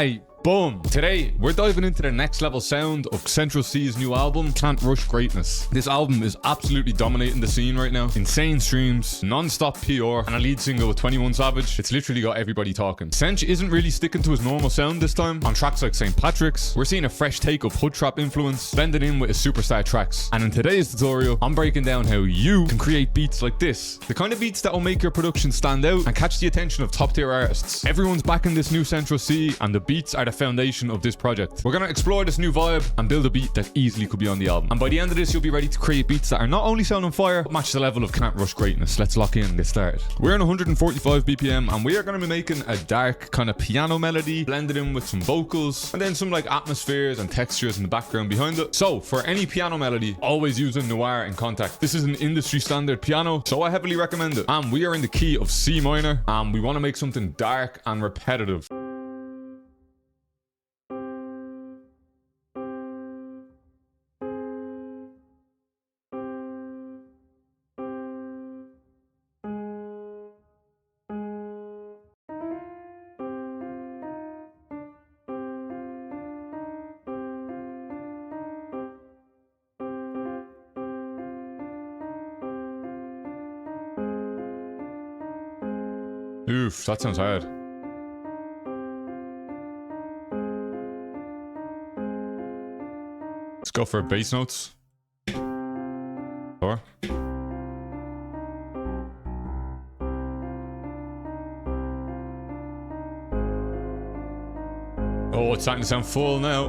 Alright, boom. Today, we're diving into the next level sound of Central Cee's new album, Can't Rush Greatness. This album is absolutely dominating the scene right now. Insane streams, non-stop PR, and a lead single with 21 Savage. It's literally got everybody talking. Central isn't really sticking to his normal sound this time. On tracks like St. Patrick's, we're seeing a fresh take of Hoodtrap influence, blended in with his superstar tracks. And in today's tutorial, I'm breaking down how you can create beats like this. The kind of beats that will make your production stand out and catch the attention of top tier artists. Everyone's backing this new Central Cee, and the beats are the foundation of this project. We're gonna explore this new vibe and build a beat that easily could be on the album. And by the end of this, you'll be ready to create beats that are not only sounding fire, but match the level of Can't Rush Greatness. Let's lock in and get started. We're on 145 BPM, and we are gonna be making a dark kind of piano melody, blended in with some vocals, and then some like atmospheres and textures in the background behind it. So for any piano melody, always using Noir in Contact. This is an industry standard piano, so I heavily recommend it. And we are in the key of C minor, and we want to make something dark and repetitive. Oof, that sounds hard. Let's go for bass notes. Or oh, it's starting to sound full now.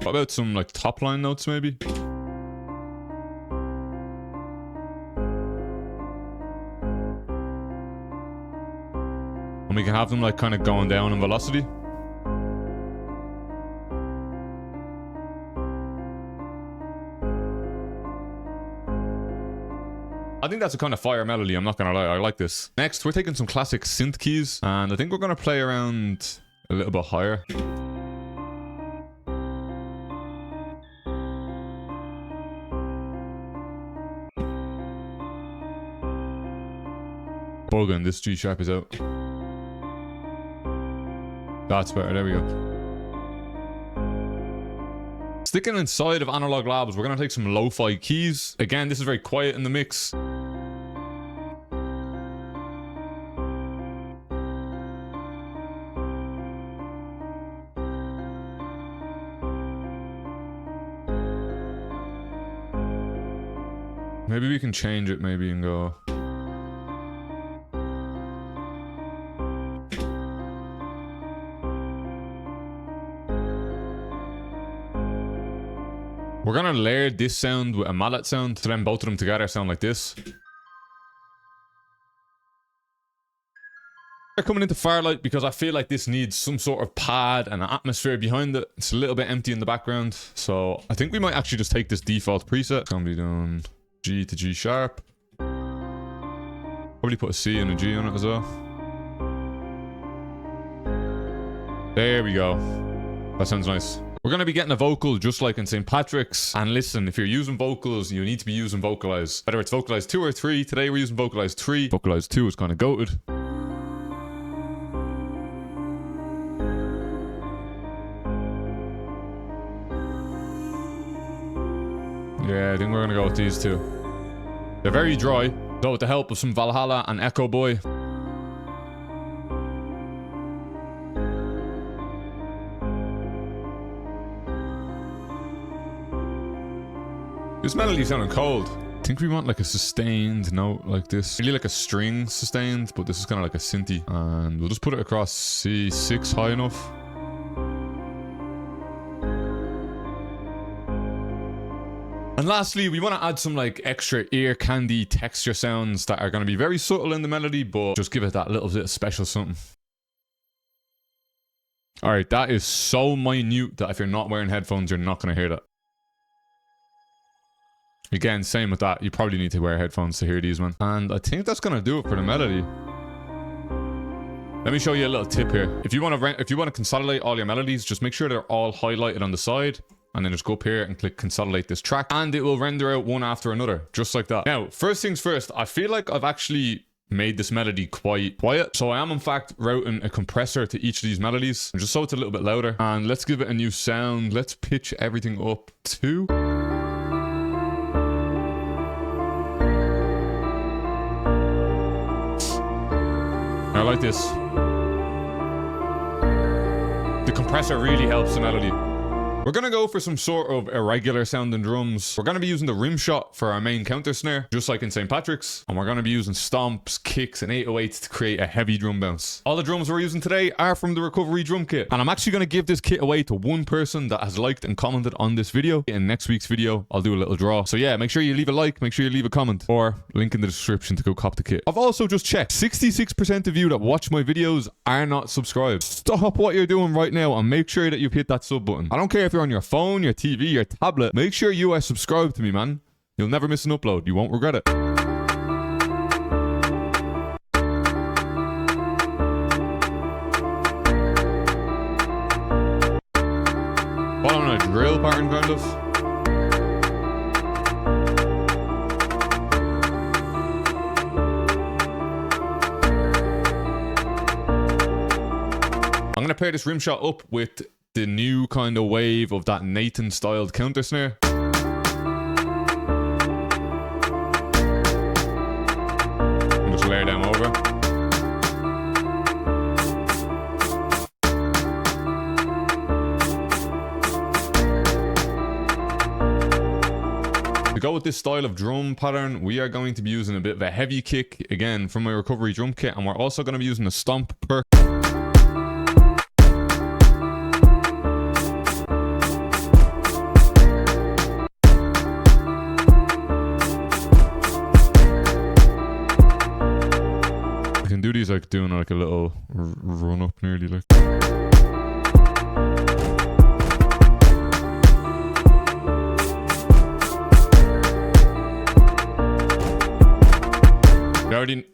What about some like top line notes maybe? And we can have them like kind of going down in velocity. I think that's a kind of fire melody, I'm not gonna lie, I like this. Next, we're taking some classic synth keys, and I think we're gonna play around a little bit higher. Bugging, this G sharp is out. That's better, there we go. Sticking inside of Analog Labs, we're going to take some lo-fi keys. Again, this is very quiet in the mix. Maybe we can change it maybe and go... We're gonna layer this sound with a mallet sound, so then both of them together sound like this. We're coming into Firelight because I feel like this needs some sort of pad and an atmosphere behind it. It's a little bit empty in the background, so I think we might actually just take this default preset. It's gonna be doing G to G sharp. Probably put a C and a G on it as well. There we go. That sounds nice. We're going to be getting a vocal just like in St. Patrick's. And listen, if you're using vocals, you need to be using Vocalize. Whether it's Vocalize 2 or 3, today we're using Vocalize 3. Vocalize 2 is kind of goated. Yeah, I think we're going to go with these two. They're very dry, so with the help of some Valhalla and Echo Boy. This melody sounding cold. I think we want like a sustained note like this. Really like a string sustained, but this is kind of like a synthy. And we'll just put it across C6 high enough. And lastly, we want to add some like extra ear candy texture sounds that are going to be very subtle in the melody, but just give it that little bit of special something. Alright, that is so minute that if you're not wearing headphones, you're not going to hear that. Again, same with that. You probably need to wear headphones to hear these, man. And I think that's gonna do it for the melody. Let me show you a little tip here. If you want to consolidate all your melodies, just make sure they're all highlighted on the side. and then just go up here and click consolidate this track, and it will render out one after another, just like that. Now, first things first, I feel like I've actually made this melody quite quiet. So I am in fact routing a compressor to each of these melodies, just so it's a little bit louder. And let's give it a new sound. Let's pitch everything up to... I like this. The compressor really helps the melody. We're going to go for some sort of irregular sounding drums. We're going to be using the rim shot for our main counter snare, just like in St. Patrick's. And we're going to be using stomps, kicks, and 808s to create a heavy drum bounce. All the drums we're using today are from the Recovery Drum Kit. And I'm actually going to give this kit away to one person that has liked and commented on this video. In next week's video, I'll do a little draw. So yeah, make sure you leave a like, make sure you leave a comment, or link in the description to go cop the kit. I've also just checked, 66% of you that watch my videos are not subscribed. Stop what you're doing right now and make sure that you've hit that sub button. I don't care if you're on your phone, your TV, your tablet. Make sure you are subscribed to me, man. You'll never miss an upload. You won't regret it. Following a drill pattern, kind of. I'm going to pair this rim shot up with the new kind of wave of that Nathan styled counter snare. And just layer them over. To go with this style of drum pattern, we are going to be using a bit of a heavy kick, again, from my Recovery Drum Kit, and we're also going to be using a stomp perk. Do these like doing like a little run up nearly like.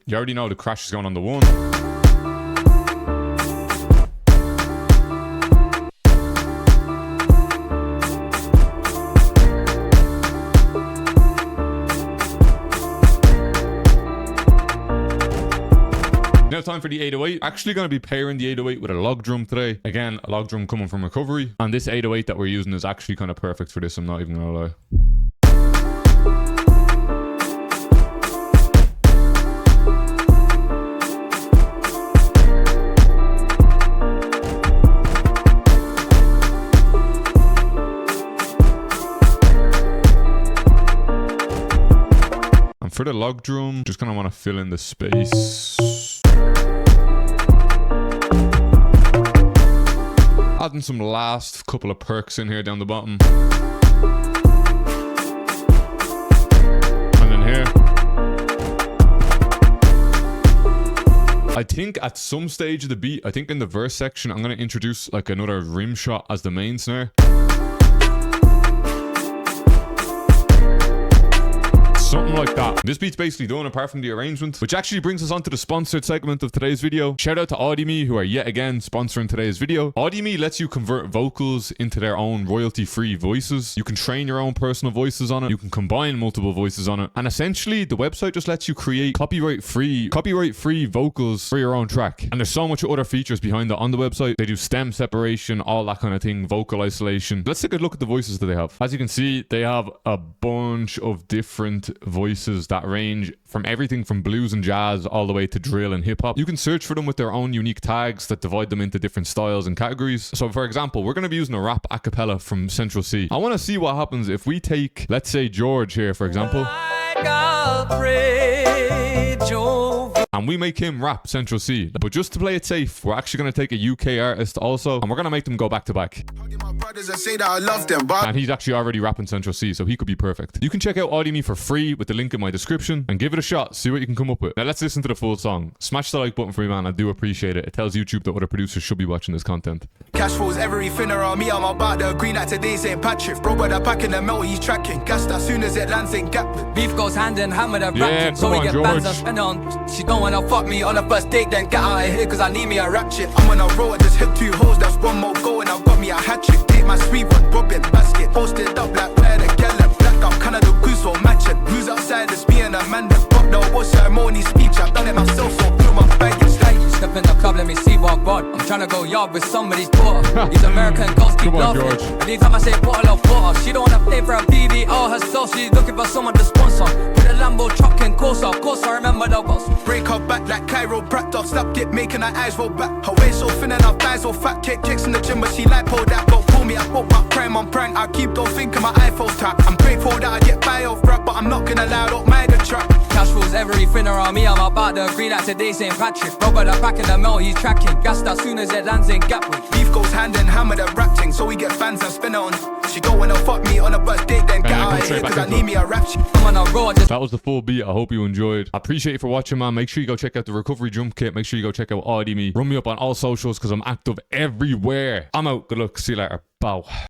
You already know the crash is going on the one. Now time for the 808. Actually going to be pairing the 808 with a log drum today. Again, a log drum coming from Recovery. And this 808 that we're using is actually kind of perfect for this, I'm not even going to lie. And for the log drum, just kind of want to fill in the space. Adding some last couple of perks in here down the bottom. And then here. I think at some stage of the beat, I think in the verse section, I'm going to introduce like another rim shot as the main snare. Something like that. This beat's basically done apart from the arrangement, which actually brings us on to the sponsored segment of today's video. Shout out to Audimee, who are yet again sponsoring today's video. Audimee lets you convert vocals into their own royalty-free voices. You can train your own personal voices on it. You can combine multiple voices on it. And essentially, the website just lets you create copyright-free vocals for your own track. And there's so much other features behind that on the website. They do stem separation, all that kind of thing, vocal isolation. Let's take a look at the voices that they have. As you can see, they have a bunch of different voices that range from everything from blues and jazz all the way to drill and hip hop. You can search for them with their own unique tags that divide them into different styles and categories. So for example, we're going to be using a rap a cappella from Central Cee. I want to see what happens if we take, let's say, George here, for example. And we make him rap Central Cee. But just to play it safe, we're actually going to take a UK artist also, and we're going to make them go back to back. And he's actually already rapping Central Cee, so he could be perfect. You can check out Audimee for free with the link in my description and give it a shot, see what you can come up with. Now let's listen to the full song. Smash the like button for me, man. I do appreciate it. It tells YouTube that other producers should be watching this content. Cash flows everything around me. I'm about the green like today St. Patrick. Bro, but the pack in the middle, he's tracking. Gassed as soon as it lands in gap. Beef goes hand in hand with a yeah, so we get George. bands are spent on. She don't don't wanna fuck me on the first date, then get out of here, cause I need me a rap shit. I'm on a road, I just hit 2 holes, that's one more goal, and I've got me a hat trick. Take my sweet one, Robin, basket, posted up like where the gallon. Black up, Canada goose for matching. Who's outside, it's me and Amanda. Got the whole ceremony speech, I've done it myself, so through my baggage. Step in the club, let me see what God. I'm tryna go yard with somebody's daughter. These American girls keep laughing. Every time I say bottle of water, she don't wanna pay for a BBR herself. She's looking for someone to sponsor. With a Lambo truck and Corsa, of course I remember the boss. Break her back like Cairo brat off, slap it, making her eyes roll back. Her waist so thin and her thighs so fat. Kick kicks in the gym, but she like pull that. Don't pull me, I pop my prime on prank. I keep don't thinking my iPhone's tap. I'm grateful that I get by off rap, but I'm not gonna lie, don't mind the trap. Cash rules everything around me, I'm about to agree that today's St. Patrick. Bro, but I'm back in the mill, he's tracking. Gassed as soon as it lands in Gatwick. Beef goes hand in hand with the rap thing, so we get fans and spin it on. She don't wanna fuck me on a first date, then get out of here, cause I need me a rap shit. I'm on a road. That was the full beat. I hope you enjoyed. I appreciate you for watching, man. Make sure you go check out the recovery drum kit. Make sure you go check out Audimee. Run me up on all socials because I'm active everywhere. I'm out. Good luck. See you later. Bow.